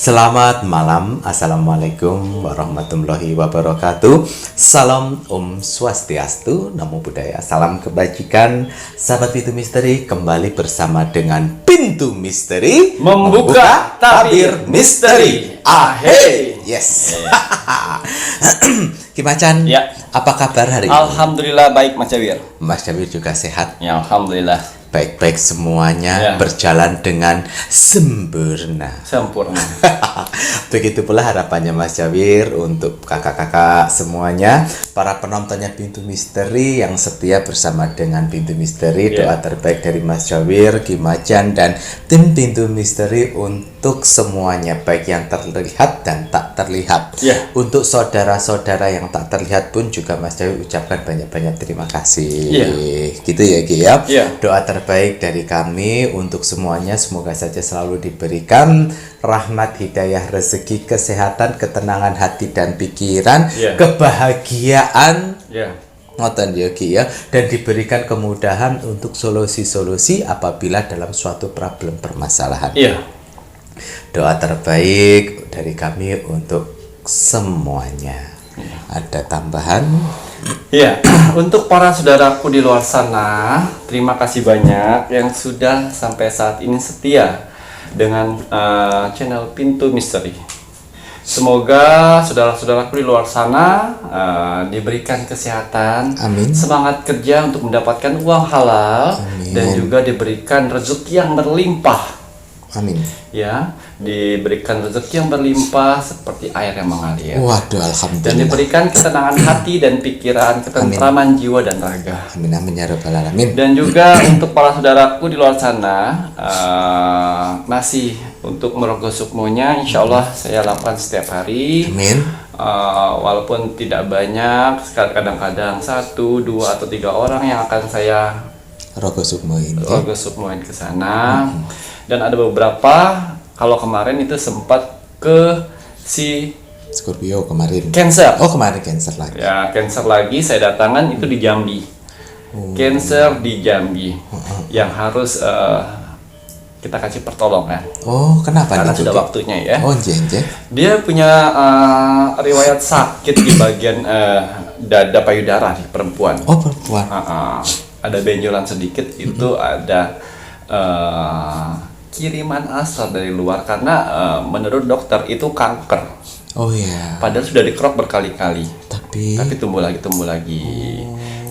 Selamat malam, Assalamualaikum warahmatullahi wabarakatuh. Salam Om Swastiastu, Namo Buddhaya, salam kebajikan. Sahabat Pintu Misteri, kembali bersama dengan Pintu Misteri Membuka tabir misteri. Ahey. Yes. Kimacan, Ya. apa kabar hari ini? Alhamdulillah baik Mas Jawir. Mas Jawir juga sehat. Ya alhamdulillah Baik-baik semuanya, Ya. berjalan dengan sempurna. sempurna. Begitu pula harapannya Mas Jawir untuk kakak-kakak semuanya, para penontonnya Pintu Misteri yang setia bersama dengan Pintu Misteri. Doa terbaik dari Mas Jawir, Kimacan, dan tim Pintu Misteri untuk semuanya, baik yang terlihat dan tak terlihat. Ya. Untuk saudara-saudara yang tak terlihat pun juga Mas Jawir ucapkan banyak-banyak terima kasih. Ya. Gitu ya Ki ya. Ya. Doa terbaik dari kami untuk semuanya, semoga saja selalu diberikan rahmat, hidayah, rezeki, kesehatan, ketenangan hati dan pikiran, Ya. kebahagiaan, Ya. ngoten ya Ki ya, dan diberikan kemudahan untuk solusi-solusi apabila dalam suatu problem permasalahan. Iya. Doa terbaik dari kami untuk semuanya. Ada tambahan? Iya, untuk para saudaraku di luar sana, terima kasih banyak yang sudah sampai saat ini setia dengan channel Pintu Misteri. Semoga saudara-saudaraku di luar sana diberikan kesehatan, Amin. semangat kerja untuk mendapatkan uang halal, Amin. dan juga diberikan rezeki yang berlimpah. Amin. Ya, diberikan rezeki yang berlimpah seperti air yang mengalir. Waduh, Dan alhamdulillah. diberikan ketenangan hati dan pikiran, ketentraman jiwa dan raga. Amin amin ya rabbal alamin. Dan juga untuk para saudaraku di luar sana, masih untuk merogoh sukmonya, insya Allah saya lakukan setiap hari. Amin. Walaupun tidak banyak, kadang-kadang 1, 2, atau 3 orang yang akan saya Rogo Sukmo ini. rogoh sukmoin ke sana. Dan ada beberapa, kalau kemarin itu sempat ke si Scorpio kemarin. Cancer. Oh kemarin Cancer lagi. Ya, Cancer lagi saya datangan itu di Jambi. Cancer di Jambi yang harus kita kasih pertolongan Oh kenapa karena nih, sudah Ki? waktunya ya. Oh jenje. Dia punya riwayat sakit di bagian dada payudara di perempuan. Oh perempuan. Ada benjolan sedikit, itu ada kiriman astral dari luar karena menurut dokter itu kanker. Oh iya. Padahal sudah dikerok berkali-kali. Tapi. Tapi tumbuh lagi.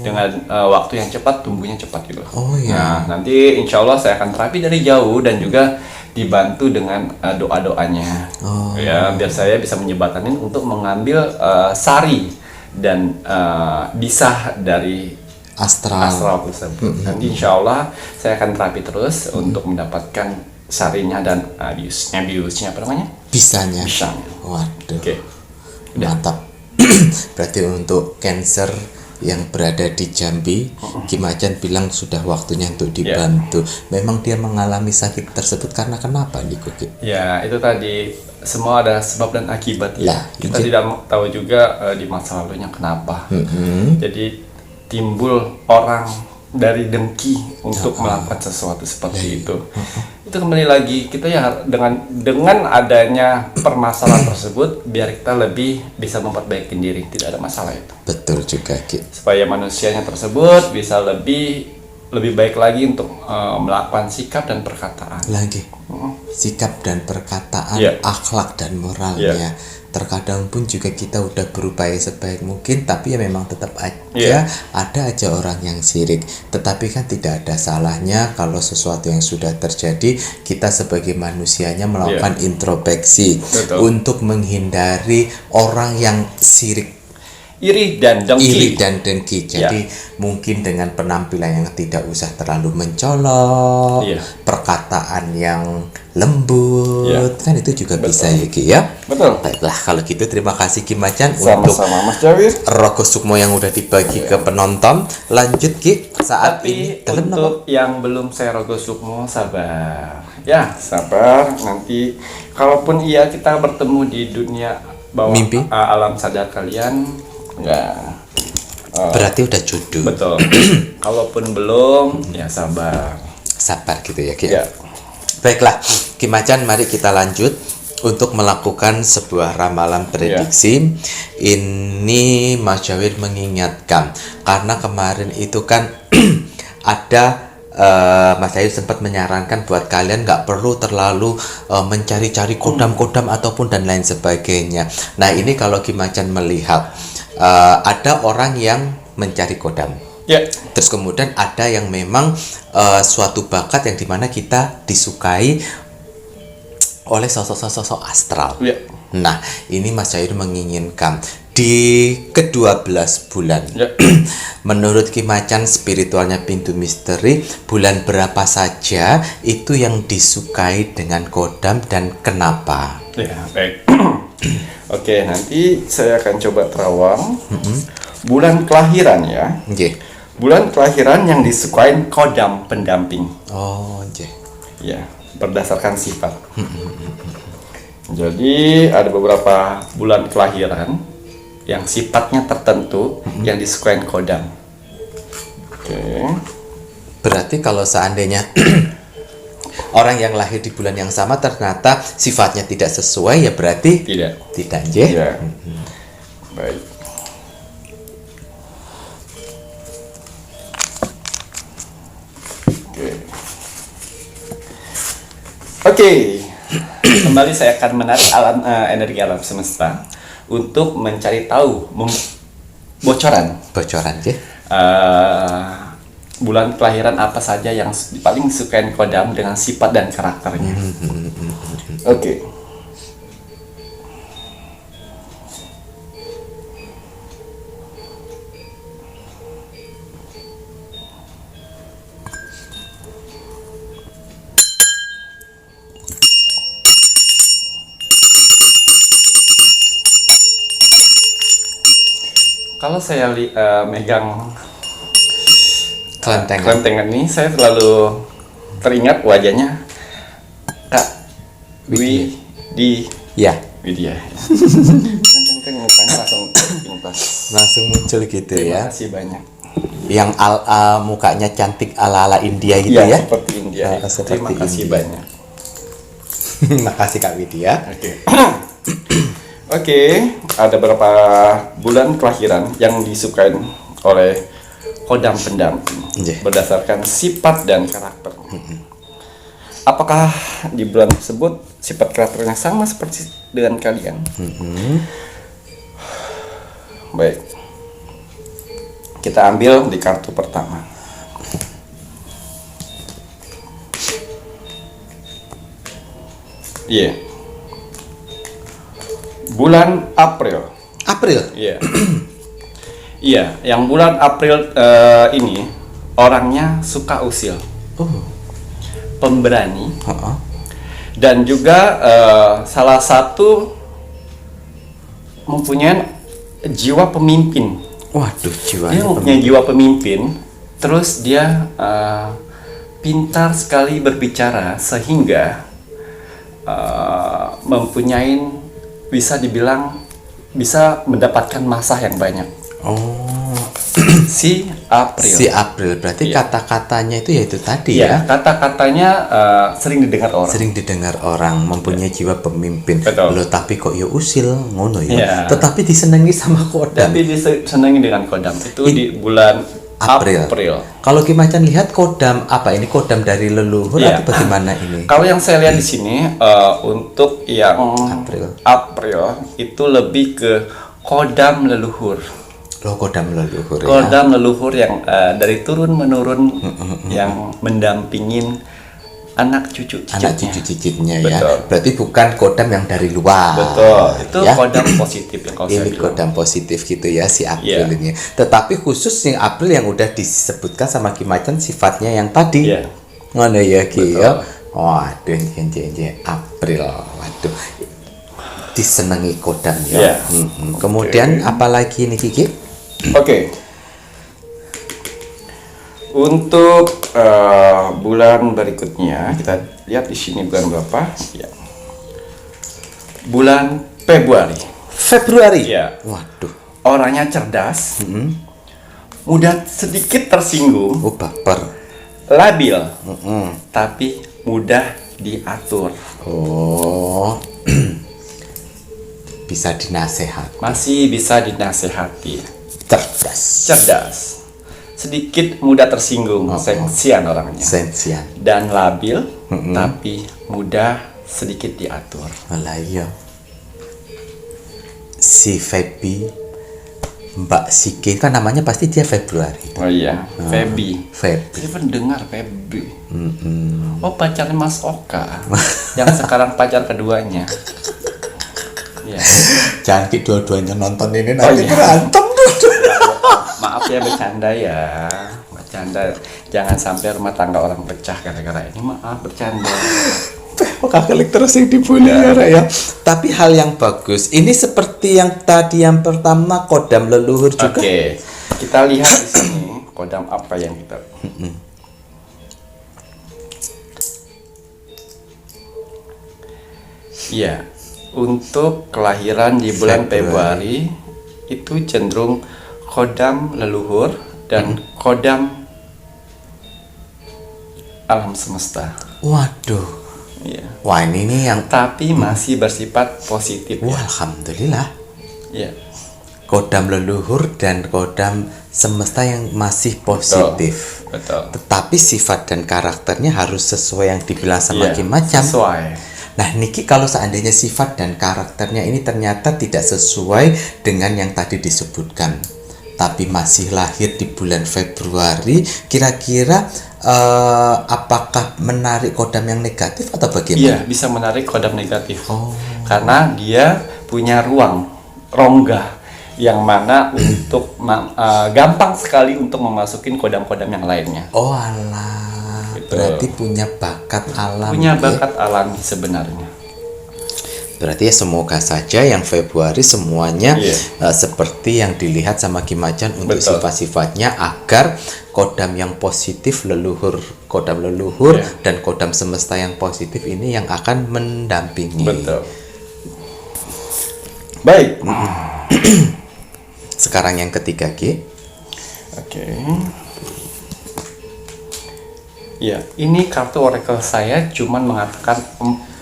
Dengan waktu yang cepat, tumbuhnya cepat gitu. Oh iya. Nah, nanti insya Allah saya akan terapi dari jauh dan juga dibantu dengan doa-doanya. Oh. Ya, biar saya bisa menjembatanin untuk mengambil sari dan disah dari astral tersebut. Nanti insya Allah saya akan terapi terus untuk mendapatkan sarinya dan biusnya apa namanya? Bisanya. Bisanya. Waduh. Oke. Udah. Mantap. Berarti untuk Cancer yang berada di Jambi, Kimacan bilang sudah waktunya untuk dibantu. Memang dia mengalami sakit tersebut karena kenapa nih Ki? Ya, itu tadi semua ada sebab dan akibat ya. Lah, Kita iya. tidak tahu juga di masa lalunya kenapa. Jadi timbul orang dari dengki untuk melakukan sesuatu seperti itu. Itu kembali lagi kita ya dengan adanya permasalahan tersebut biar kita lebih bisa memperbaiki diri, tidak ada masalah itu. Betul juga Ki. Supaya manusianya tersebut bisa lebih baik lagi untuk melakukan sikap dan perkataan. Lagi sikap dan perkataan, Iya. akhlak dan moralnya. Terkadang pun juga kita udah berupaya sebaik mungkin, tapi ya memang tetap aja ada aja orang yang sirik. Tetapi kan tidak ada salahnya kalau sesuatu yang sudah terjadi kita sebagai manusianya melakukan introspeksi. Betul. Untuk menghindari orang yang sirik, Iri dan iri dengki. dan dengki. Jadi mungkin dengan penampilan yang tidak usah terlalu mencolok, Iya. perkataan yang lembut, Iya. kan itu juga bisa ya Ki ya. Betul. Baiklah kalau gitu terima kasih Kimacan untuk Sama-sama Mas Jawir. Rogo Sukmo yang udah dibagi ke penonton. Lanjut Ki, saat ini Tapi dalam untuk yang belum saya rogoh sukmo, sabar. Ya, sabar. Nanti kalaupun iya kita bertemu di dunia bawah Mimpi? alam sadar kalian, enggak. berarti udah jodoh. Betul. Kalaupun belum, ya sabar. Sabar gitu ya Ki. Ya. Baiklah, Kimacan, mari kita lanjut untuk melakukan sebuah ramalan prediksi. Ini Mas Jawir mengingatkan karena kemarin itu kan ada Mas Jawir sempat menyarankan buat kalian nggak perlu terlalu mencari-cari kodam-kodam ataupun dan lain sebagainya. Nah ini kalau Ki Macan melihat ada orang yang mencari kodam. Terus kemudian ada yang memang suatu bakat yang dimana kita disukai oleh sosok-sosok astral. Nah, ini Mas Jawir menginginkan di ke-12 bulan. Menurut Ki Macan spiritualnya pintu misteri, bulan berapa saja itu yang disukai dengan kodam dan kenapa? Ya, baik. Oke, nanti saya akan coba terawang. Bulan kelahiran ya. Bulan kelahiran yang disukai kodam pendamping. Ya, berdasarkan sifat. Jadi ada beberapa bulan kelahiran yang sifatnya tertentu yang disukai kodam. Berarti kalau seandainya orang yang lahir di bulan yang sama ternyata sifatnya tidak sesuai, ya berarti tidak. Baik. Oke. Kembali saya akan menarik energi alam semesta untuk mencari tahu bocoran bulan kelahiran apa saja yang paling disukai kodam dengan sifat dan karakternya. Oke. Kalau saya megang kelentengan ini, saya selalu teringat wajahnya Kak Widya. Kan mukanya langsung muncul gitu. Terima kasih banyak. Yang mukanya cantik ala India gitu ya? Seperti India. Terima kasih banyak. Makasih Kak Widya. Oke, ada beberapa bulan kelahiran yang disukai oleh kodam pendamping berdasarkan sifat dan karakter. Apakah di bulan tersebut sifat karakternya sama seperti dengan kalian? Baik, kita ambil di kartu pertama. Bulan April. Iya. Iya, yang bulan April ini orangnya suka usil. Pemberani. Dan juga salah satu mempunyai jiwa pemimpin. Dia mempunyai jiwa pemimpin. Terus dia pintar sekali berbicara sehingga mempunyai, bisa dibilang bisa mendapatkan masa yang banyak. Si April berarti kata-katanya itu yaitu tadi ya. Kata-katanya sering didengar orang. Mempunyai jiwa pemimpin. Betul. Loh, tapi kok ya usil ngono ya. Tetapi disenangi sama kodam. Tapi disenangi dengan kodam itu di bulan April. Kalau Ki Macan lihat kodam apa ini, kodam dari leluhur atau bagaimana ini? Kalau yang saya lihat di sini untuk yang April itu lebih ke kodam leluhur. Kodam leluhur. Kodam leluhur yang dari turun menurun yang mendampingin anak cucu cicitnya. Ya. Berarti bukan kodam yang dari luar. Betul. Itu kodam positif yang kalau saya bilang. Kodam positif gitu ya si April ini. Tetapi khusus yang April yang udah disebutkan sama Ki Macan sifatnya yang tadi. Ngono ya Ki ya. Waduh, April. Waduh. Disenangi kodam ya. Kemudian apalagi nih Kiki? Untuk bulan berikutnya kita lihat di sini bulan berapa? Bulan Februari. Waduh. Orangnya cerdas, mudah sedikit tersinggung, baper, labil, tapi mudah diatur. bisa dinasehati. Masih bisa dinasehati. Cerdas. Sedikit mudah tersinggung, sensian orangnya. Sensian. Dan labil, tapi mudah sedikit diatur. Lah iya. Si Feby, Mbak Sike kan namanya pasti dia Februari. Oh iya, Feby. Feby. Saya pernah dengar Feby. Oh, pacarnya Mas Oka. Yang sekarang pacar keduanya. Iya. Jangan dua-duanya nonton ini Oh, nanti iya. berantem. Maaf ya, bercanda ya. Bercanda. Jangan sampai rumah tangga orang pecah gara-gara ini. Maaf, bercanda. Kakak terus yang dibully ya, Ra, ya. Tapi hal yang bagus. Ini seperti yang tadi yang pertama kodam leluhur juga. Oke. Kita lihat di sini kodam apa yang kita. Iya. Untuk kelahiran di bulan Februari itu cenderung kodam leluhur dan kodam alam semesta. Waduh. Iya. Wah, ini yang Tapi masih bersifat positif. wah, Ya. alhamdulillah. Iya. Kodam leluhur dan kodam semesta yang masih positif. Betul. Tetapi sifat dan karakternya harus sesuai yang dibilang sama Iya, Ki Macan. sesuai. Nah, Niki kalau seandainya sifat dan karakternya ini ternyata tidak sesuai dengan yang tadi disebutkan, tapi masih lahir di bulan Februari, kira-kira apakah menarik kodam yang negatif atau Iya, bagaimana? bisa menarik kodam negatif. Oh. Karena dia punya ruang rongga yang mana untuk gampang sekali untuk memasukin kodam-kodam yang lainnya. Oh alah, berarti punya bakat alam. Punya ya? bakat alami sebenarnya. Berarti ya semoga saja yang Februari semuanya Iya. Seperti yang dilihat sama Ki Macan untuk Betul. sifat-sifatnya agar kodam yang positif kodam leluhur Iya. dan kodam semesta yang positif ini yang akan mendampingi. Betul. Baik. Sekarang yang ketiga, Ki. Oke. Ya, ini kartu oracle saya cuman mengatakan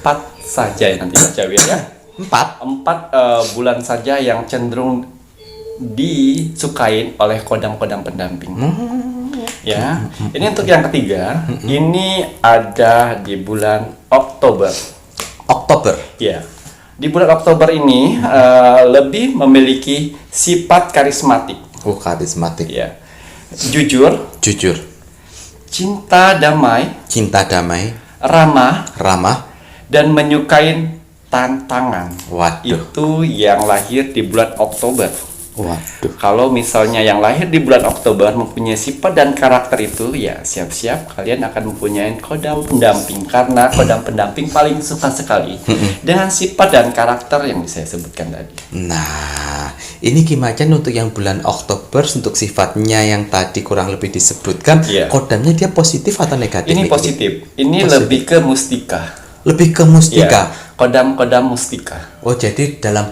4 saja ya nanti baca ya. 4 bulan saja yang cenderung disukain oleh kodam-kodam pendamping. Ya, ini untuk yang ketiga. Ini ada di bulan Oktober. Oktober. Ya, di bulan Oktober ini lebih memiliki sifat karismatik. Karismatik. Ya, jujur, Jujur. cinta damai, Cinta damai. ramah, dan menyukai tantangan. Waduh. Itu yang lahir di bulan Oktober. Waduh. Kalau misalnya yang lahir di bulan Oktober mempunyai sifat dan karakter itu, ya siap-siap kalian akan mempunyai kodam pendamping. Karena kodam pendamping paling suka sekali dengan sifat dan karakter yang saya sebutkan tadi. Nah, ini Ki Macan untuk yang bulan Oktober untuk sifatnya yang tadi kurang lebih disebutkan, Iya. kodamnya dia positif atau negatif? Ini Ki? positif. Ini Positif. lebih ke mustika. Lebih ke mustika. Ya, kodam-kodam mustika. Oh, jadi dalam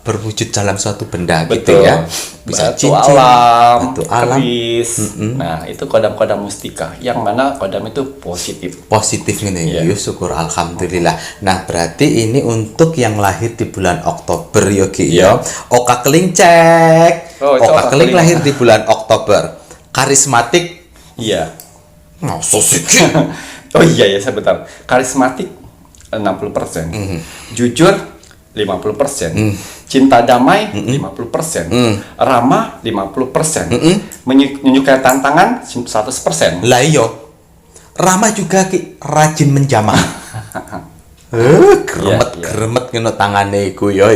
berwujud dalam suatu benda gitu Betul. ya. Bisa Batu cincin, alam, batu alam. keris. Nah, itu kodam-kodam mustika. Yang mana kodam itu positif. Positif ini. Iya. Yo, syukur alhamdulillah. Nah, berarti ini untuk yang lahir di bulan Oktober yo Ki Iya. yo. Oka Keling cek. Oh, itu Oka Oka Keling Keling. lahir di bulan Oktober. Karismatik. Iya. Masa sih? Oh iya ya, sebentar. Karismatik 60%. Jujur 50%. Cinta damai 50%. Ramah 50%. Menyukai tantangan 100%. Lah iyo. Rama juga Ki rajin menjamah. Gremet ngono tangane iku yo.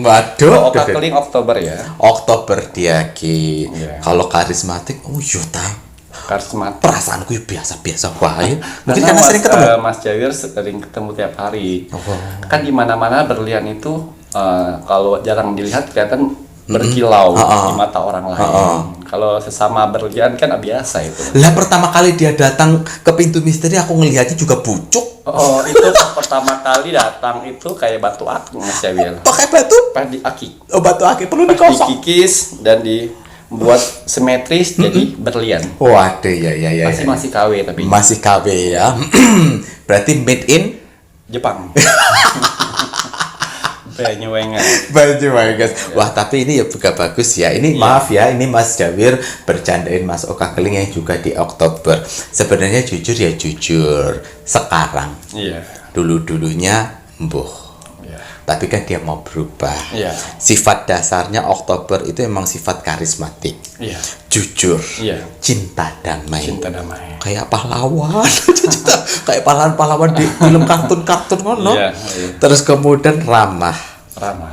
Waduh. Oka Keling Oktober ya. Oktober dia Ki. Iya. Kalau karismatik, oh yo ta. Karismatik. Perasaanku ya biasa-biasa wae. Mungkin Karena karena sering ketemu. Mas Jawir sering ketemu tiap hari. Oh. Kan di mana-mana berlian itu kalau jarang dilihat kelihatan berkilau di mata orang lain. Kalau sesama berlian kan biasa itu. Lah pertama kali dia datang ke pintu misteri aku ngelihatnya juga bucuk. Oh, itu pertama kali datang itu kayak batu akik Mas Jawir. Pakai batu. Pas di akik. Oh, batu akik perlu Pas dikosong. dikikis dan dibuat simetris jadi berlian. Waduh ya. Masih KW tapi Masih KW ya. Berarti made in Jepang. Banyuwangi. Banyuwangi. Wah, tapi ini ya juga bagus ya. Ini maaf ya, ini Mas Jawir bercandain Mas Oka Keling yang juga di Oktober. Sebenarnya jujur ya jujur. Sekarang. Iya. Dulu-dulunya mbuh. Tapi kan dia mau berubah. Sifat dasarnya Oktober itu emang sifat karismatik. Jujur. Cinta damai. Kayak pahlawan. Kayak pahlawan-pahlawan di film kartun-kartun ngono. Terus kemudian ramah.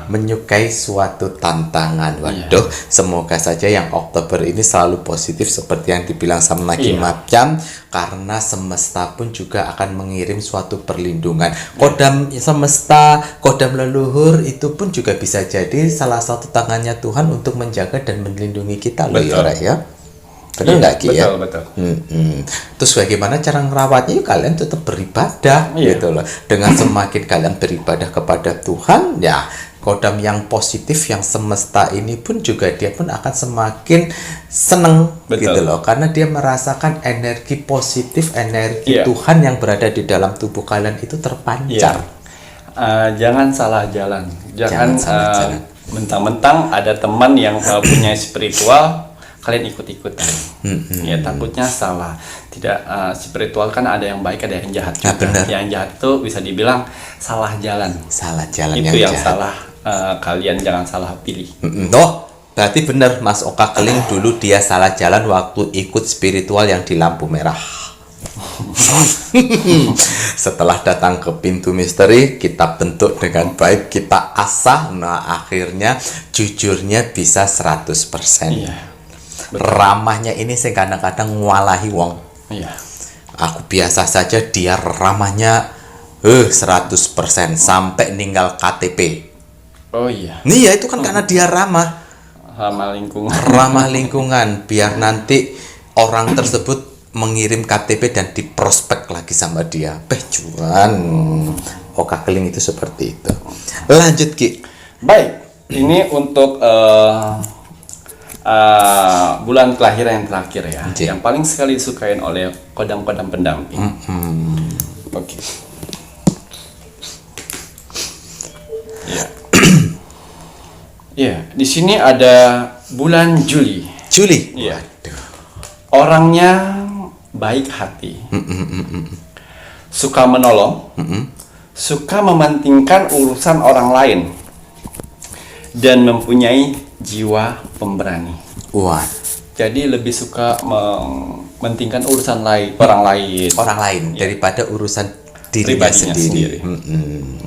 Menyukai suatu tantangan. Waduh, semoga saja yang Oktober ini selalu positif seperti yang dibilang sama Nagi Mapjam, karena semesta pun juga akan mengirim suatu perlindungan. Kodam semesta, kodam leluhur itu pun juga bisa jadi salah satu tangannya Tuhan untuk menjaga dan melindungi kita loh ya. Betul nggak Ki ya? Betul. Terus bagaimana cara ngerawatnya? Yuk kalian tetap beribadah gitu loh. Dengan semakin kalian beribadah kepada Tuhan, ya kodam yang positif yang semesta ini pun juga dia pun akan semakin seneng gitu loh, karena dia merasakan energi positif, energi Tuhan yang berada di dalam tubuh kalian itu terpancar. Jangan salah jalan. Jangan mentang-mentang ada teman yang punya spiritual kalian ikut-ikutan. Ya takutnya salah. Tidak, spiritual kan ada yang baik, ada yang jahat juga. Yang jahat itu bisa dibilang salah jalan. Itu yang jahat. salah. Kalian jangan salah pilih. Oh, berarti benar Mas Oka Keling dulu dia salah jalan waktu ikut spiritual yang di lampu merah. Setelah datang ke pintu misteri, kita bentuk dengan baik, kita asah, nah akhirnya jujurnya bisa 100%. Ramahnya ini saya kadang-kadang ngwalahi wong. Aku biasa saja, dia ramahnya 100% sampai ninggal KTP. Nih ya itu kan karena dia ramah lingkungan, biar nanti orang tersebut mengirim KTP dan diprospek lagi sama dia. Cuan Oka Keling itu seperti itu. Lanjut Ki. Baik, ini untuk bulan kelahiran yang terakhir ya, yang paling sekali disukain oleh kodam-kodam pendamping. Oke. Di sini ada bulan Juli. Orangnya baik hati, suka menolong, suka mementingkan urusan orang lain, dan mempunyai jiwa pemberani. Jadi lebih suka mementingkan urusan orang lain daripada urusan dirinya sendiri.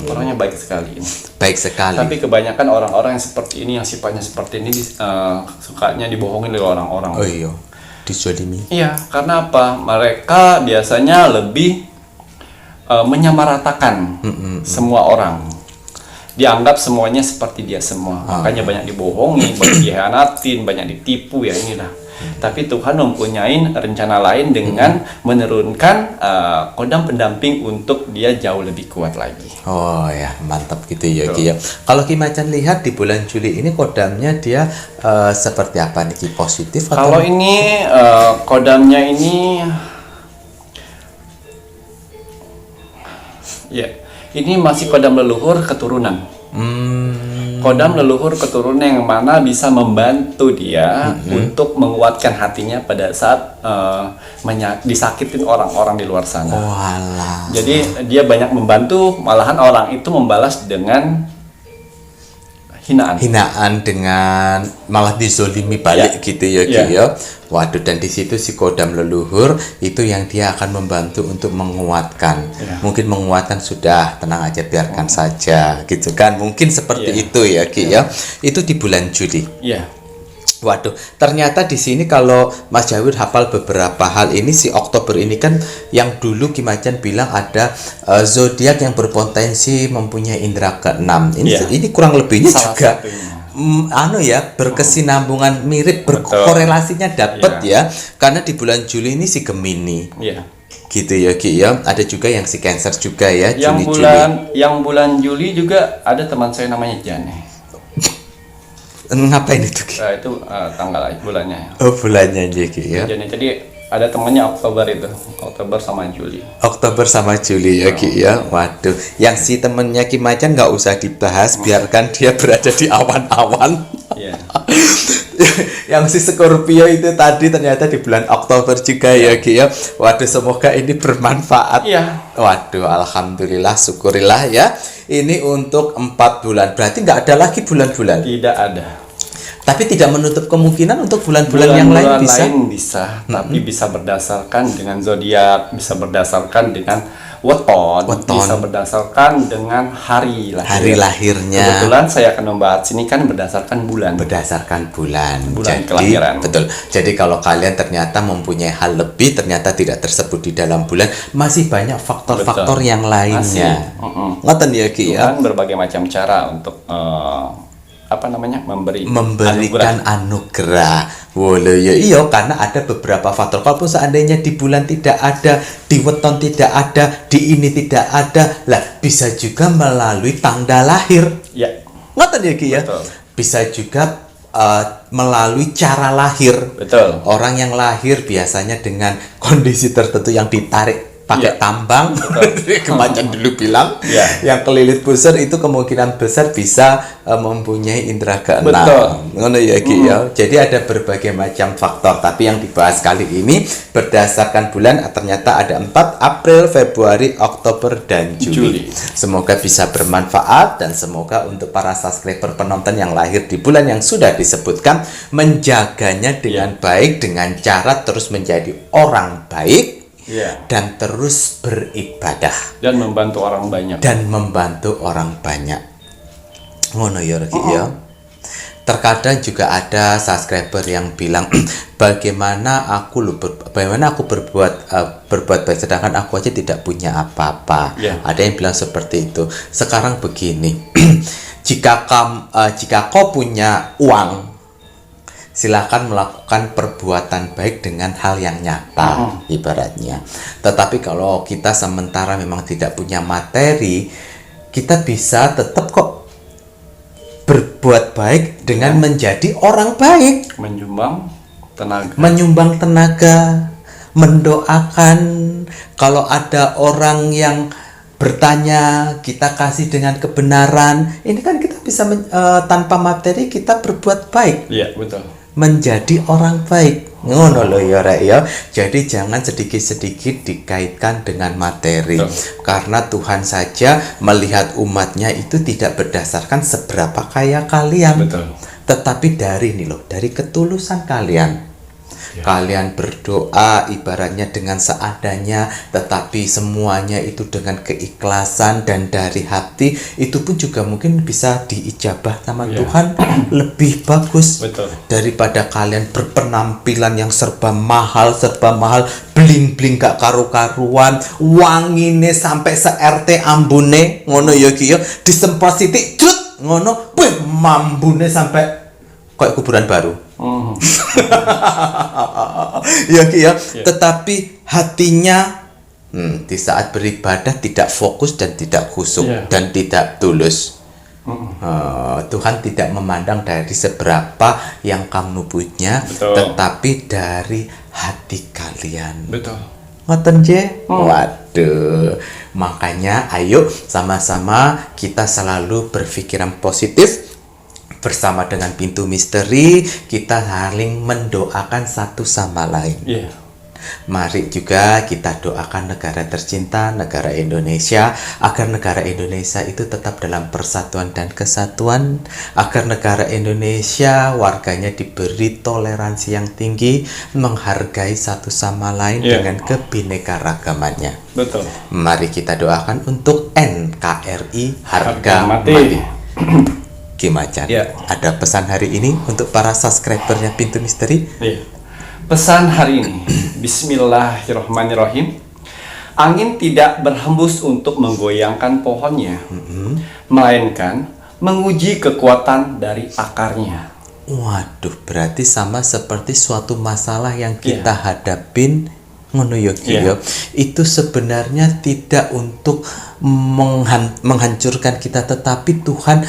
Orangnya baik sekali. Tapi kebanyakan orang-orang yang seperti ini, yang sifatnya seperti ini, sukanya dibohongin oleh orang-orang. Dizolimi. Karena apa? Mereka biasanya lebih menyamaratakan semua orang. Dianggap semuanya seperti dia semua. Makanya banyak dibohongi, banyak dihianatin, banyak ditipu ya inilah. Tapi Tuhan mempunyai rencana lain dengan menurunkan kodam pendamping untuk dia jauh lebih kuat lagi. Mantap gitu ya Ki ya. Kalau Ki Macan lihat di bulan Juli ini kodamnya dia seperti apa nih Ki? Positif atau? Kalau ini kodamnya ini ini masih kodam leluhur keturunan. Kodam leluhur keturunan yang mana bisa membantu dia untuk menguatkan hatinya pada saat disakitin orang-orang di luar sana. Jadi dia banyak membantu, malahan orang itu membalas dengan hinaan dengan malah dizolimi balik gitu ya Ki ya. Waduh, dan di situ si kodam leluhur itu yang dia akan membantu untuk menguatkan. Mungkin menguatkan sudah, tenang aja, biarkan saja gitu kan. Mungkin seperti itu ya Ki ya. Itu di bulan Juli. Waduh, ternyata di sini kalau Mas Jawir hafal beberapa hal ini, si Oktober ini kan yang dulu Ki Macan bilang ada zodiak yang berpotensi mempunyai indera keenam. Ini kurang lebihnya salah juga berkesinambungan, mirip, berkorelasinya dapat ya. Karena di bulan Juli ini si Gemini. Gitu ya Ki ya. Ada juga yang si Cancer juga ya. Yang bulan Juli juga ada teman saya namanya Jane. Ngapain itu Ki? Itu tanggal bulannya. Bulannya aja Ki ya. Jadi ada temennya Oktober sama Juli. Oktober sama Juli ya Ki ya. Waduh, yang si temennya Ki Macan nggak usah dibahas, biarkan dia berada di awan-awan. Iya. Yang si Scorpio itu tadi ternyata di bulan Oktober juga ya Ki ya. Waduh, semoga ini bermanfaat. Iya. Waduh, alhamdulillah, syukurillah ya. Ini untuk 4 bulan. Berarti nggak ada lagi bulan-bulan. Tidak ada. Tapi tidak menutup kemungkinan untuk bulan-bulan yang lain bisa. Bisa, tapi bisa berdasarkan dengan zodiak, bisa berdasarkan dengan weton, bisa berdasarkan dengan hari lahir. Hari lahirnya. Kebetulan saya akan membahas ini kan berdasarkan bulan. Berdasarkan bulan. Bulan Jadi, kelahiran. Betul. Jadi kalau kalian ternyata mempunyai hal lebih, ternyata tidak tersebut di dalam bulan, masih banyak faktor-faktor yang lainnya. Ngoten ya Ki ya. Tuhan berbagai macam cara untuk memberikan anugerah. Wolo ya iya, karena ada beberapa faktor. Kalaupun seandainya di bulan tidak ada, di weton tidak ada, di ini tidak ada, lah bisa juga melalui tanggal lahir. Ya. Ngoten ya Ki ya. Betul. Bisa juga melalui cara lahir. Betul. Orang yang lahir biasanya dengan kondisi tertentu yang ditarik pakai tambang, Kemacan dulu bilang, yang kelilit pusar itu kemungkinan besar bisa mempunyai indera keenam. Betul. Ngono ya Ki ya. Jadi ada berbagai macam faktor, tapi yang dibahas kali ini berdasarkan bulan ternyata ada 4: April, Februari, Oktober, dan Juli. Semoga bisa bermanfaat dan semoga untuk para subscriber penonton yang lahir di bulan yang sudah disebutkan menjaganya dengan baik dengan cara terus menjadi orang baik. Dan terus beribadah dan membantu orang banyak. Ngono ya Ki ya. Terkadang juga ada subscriber yang bilang bagaimana aku berbuat baik sedangkan aku aja tidak punya apa-apa. Ada yang bilang seperti itu. Sekarang begini, jika kau punya uang, silakan melakukan perbuatan baik dengan hal yang nyata, ibaratnya. Tetapi kalau kita sementara memang tidak punya materi, kita bisa tetap kok berbuat baik dengan menjadi orang baik, menyumbang tenaga, mendoakan. Kalau ada orang yang bertanya, kita kasih dengan kebenaran. Ini kan kita bisa tanpa materi kita berbuat baik. Iya, betul. Menjadi orang baik. Ngono lho ya Rek ya. Jadi jangan sedikit-sedikit dikaitkan dengan materi. Karena Tuhan saja melihat umatnya itu tidak berdasarkan seberapa kaya kalian. Tetapi dari ketulusan kalian. Kalian berdoa ibaratnya dengan seadanya, tetapi semuanya itu dengan keikhlasan dan dari hati, itu pun juga mungkin bisa diijabah sama Tuhan lebih bagus daripada kalian berpenampilan yang serba mahal, bling-bling gak karu-karuan, wangine sampai se-RT ambune, ngono ya Ki ya, disemprot sithik cut ngono, mambune sampai kayak kuburan baru. Ya Ki ya. Tetapi hatinya di saat beribadah tidak fokus dan tidak khusyuk dan tidak tulus. Tuhan tidak memandang dari seberapa yang kamu punya, tetapi dari hati kalian. Ngoten je. Waduh. Makanya ayo sama-sama kita selalu berpikiran positif. Bersama dengan Pintu Misteri, kita saling mendoakan satu sama lain. Mari juga kita doakan negara tercinta, negara Indonesia, agar negara Indonesia itu tetap dalam persatuan dan kesatuan, agar negara Indonesia warganya diberi toleransi yang tinggi, menghargai satu sama lain dengan kebinekaragamannya. Mari kita doakan untuk NKRI harga mati. Macan. Ada pesan hari ini untuk para subscribernya Pintu Misteri? Pesan hari ini, Bismillahirrahmanirrahim. Angin tidak berhembus untuk menggoyangkan pohonnya, melainkan menguji kekuatan dari akarnya. Waduh, berarti sama seperti suatu masalah yang kita hadapin, ngono yo itu sebenarnya tidak untuk menghancurkan kita, tetapi Tuhan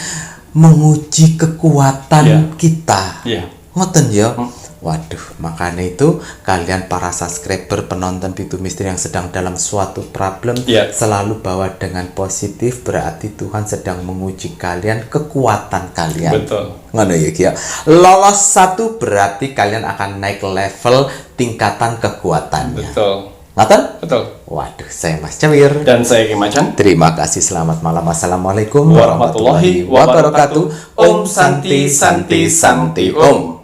menguji kekuatan kita. Ngoten ya. Waduh, makanya itu kalian para subscriber penonton Pintu Misteri yang sedang dalam suatu problem, selalu bawa dengan positif, berarti Tuhan sedang menguji kalian, kekuatan kalian. Betul. Ngono ya. Lolos satu berarti kalian akan naik level tingkatan kekuatannya. Betul. Ngaten? Betul. Waduh, saya Mas Cawir. Dan saya Kim Macan. Terima kasih, selamat malam. Assalamualaikum warahmatullahi wabarakatuh. Om Santi Santi Santi Om.